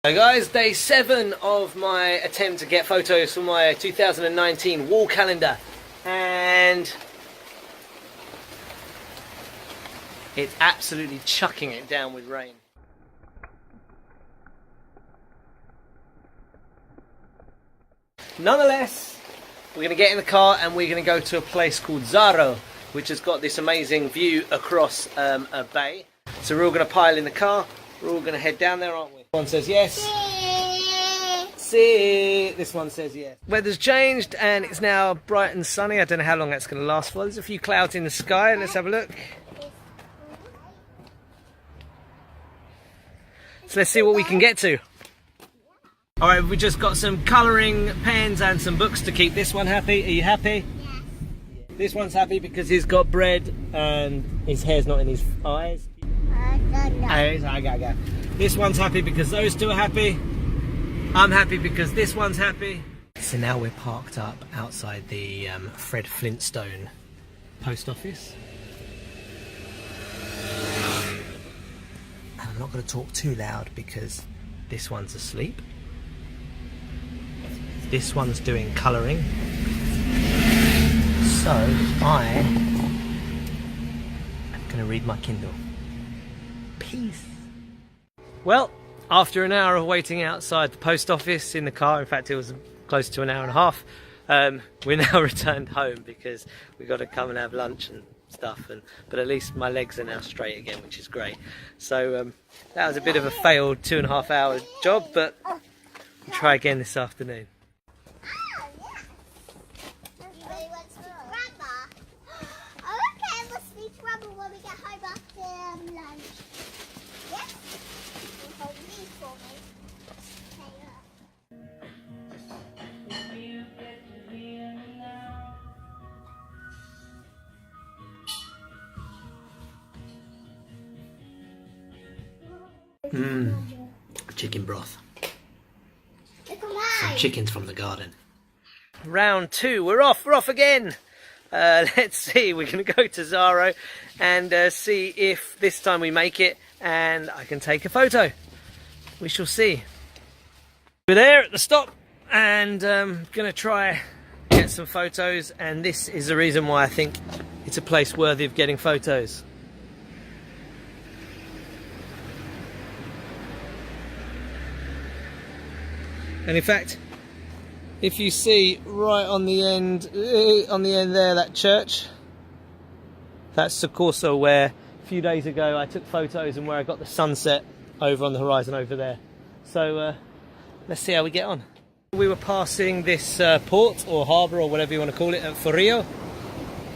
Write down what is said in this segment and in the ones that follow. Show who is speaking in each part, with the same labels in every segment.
Speaker 1: So guys, day 7 of my attempt to get photos for my 2019 wall calendar, and it's absolutely chucking it down with rain. Nonetheless, we're going to get in the car and we're going to go to a place called Zaro, which has got this amazing view across a bay. So we're all going to pile in the car, we're all going to head down there, aren't we? One says yes. See. This one says yes. Weather's changed and it's now bright and sunny. I don't know how long that's going to last for. There's a few clouds in the sky. Let's have a look. So let's see what we can get to. Alright, we just got some colouring pens and some books to keep this one happy. Are you happy? Yes. This one's happy because he's got bread and his hair's not in his eyes. This one's happy because those two are happy. I'm happy because this one's happy. So now we're parked up outside the Fred Flintstone post office. And I'm not going to talk too loud because this one's asleep. This one's doing colouring. So I am going to read my Kindle. Peace. Well, after an hour of waiting outside the post office in the car, in fact it was close to an hour and a half, we're now returned home because we've got to come and have lunch and stuff, but at least my legs are now straight again, which is great. So that was a bit of a failed 2.5 hour job, but we'll try again this afternoon. Chicken broth. Some chickens from the garden. Round 2, we're off again. Let's see, we're going to go to Zaro and see if this time we make it and I can take a photo. We shall see. We're there at the stop and going to try get some photos, and this is the reason why I think it's a place worthy of getting photos. And in fact, if you see right on the end there, that church, that's Soccorso, where a few days ago I took photos and where I got the sunset over on the horizon over there. So let's see how we get on. We were passing this port or harbour or whatever you want to call it at Fortuitous,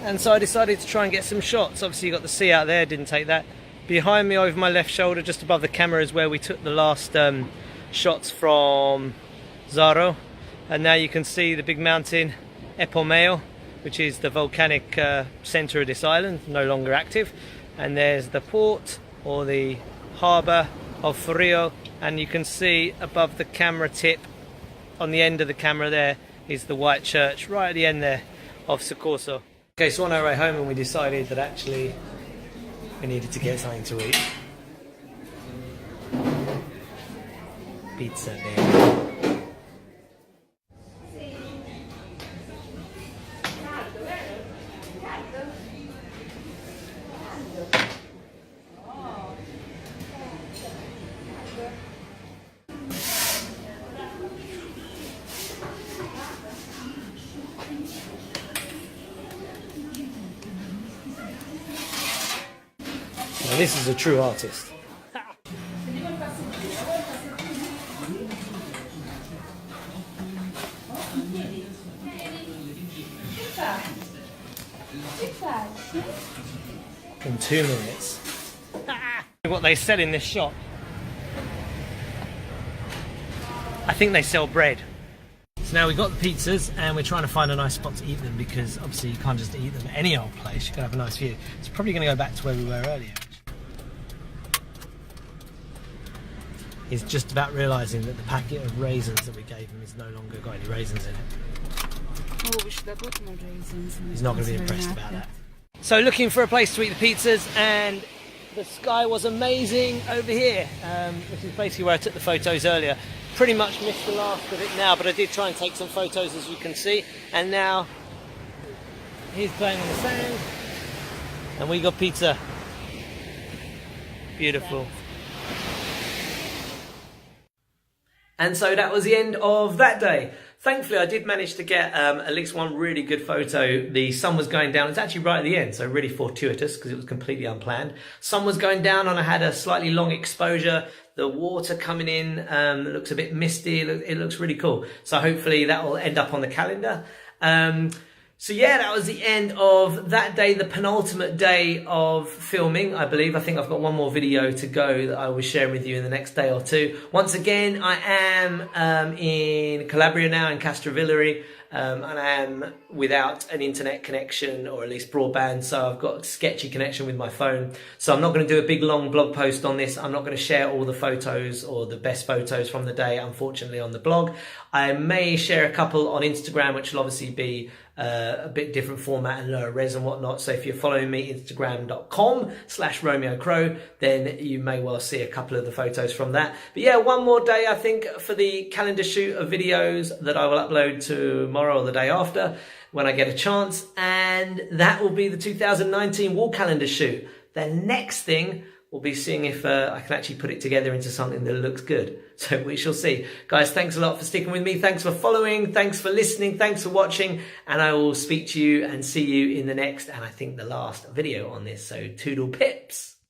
Speaker 1: and so I decided to try and get some shots. Obviously you got the sea out there, didn't take that. Behind me over my left shoulder, just above the camera, is where we took the last shots from Zaro, and now you can see the big mountain Epomeo, which is the volcanic centre of this island, no longer active, and there's the port or the harbour of Fortuitous, and you can see above the camera tip on the end of the camera there is the white church right at the end there of Soccorso. Okay, so on our way home, and we decided that actually we needed to get something to eat. Pizza there. Now this is a true artist. In 2 minutes. What they sell in this shop. I think they sell bread. So now we've got the pizzas and we're trying to find a nice spot to eat them, because obviously you can't just eat them at any old place, you've got to have a nice view. It's probably going to go back to where we were earlier. He's just about realising that the packet of raisins that we gave him is no longer got any raisins in it.
Speaker 2: Oh, we should have got more raisins.
Speaker 1: He's not going to be impressed about that. So looking for a place to eat the pizzas, and the sky was amazing over here, which is basically where I took the photos earlier. Pretty much missed the last of it now, but I did try and take some photos, as you can see. And now he's playing on the sand, and we got pizza. Beautiful. And so that was the end of that day. Thankfully, I did manage to get at least one really good photo. The sun was going down. It's actually right at the end, so really fortuitous because it was completely unplanned. Sun was going down and I had a slightly long exposure. The water coming in looks a bit misty. It looks really cool. So hopefully that will end up on the calendar. So yeah, that was the end of that day, the penultimate day of filming, I believe. I think I've got one more video to go that I will share with you in the next day or two. Once again, I am in Calabria now, in Castrovillari, and I am without an internet connection, or at least broadband, so I've got a sketchy connection with my phone. So I'm not going to do a big long blog post on this. I'm not going to share all the photos or the best photos from the day, unfortunately, on the blog. I may share a couple on Instagram, which will obviously be a bit different format and lower res and whatnot. So if you're following me, instagram.com/RomeoCrow, then you may well see a couple of the photos from that. But yeah, one more day, I think, for the calendar shoot of videos that I will upload tomorrow or the day after when I get a chance. And that will be the 2019 wall calendar shoot. The next thing we'll be seeing if I can actually put it together into something that looks good. So we shall see. Guys, thanks a lot for sticking with me. Thanks for following. Thanks for listening. Thanks for watching. And I will speak to you and see you in the next, and I think the last video on this. So toodle pips.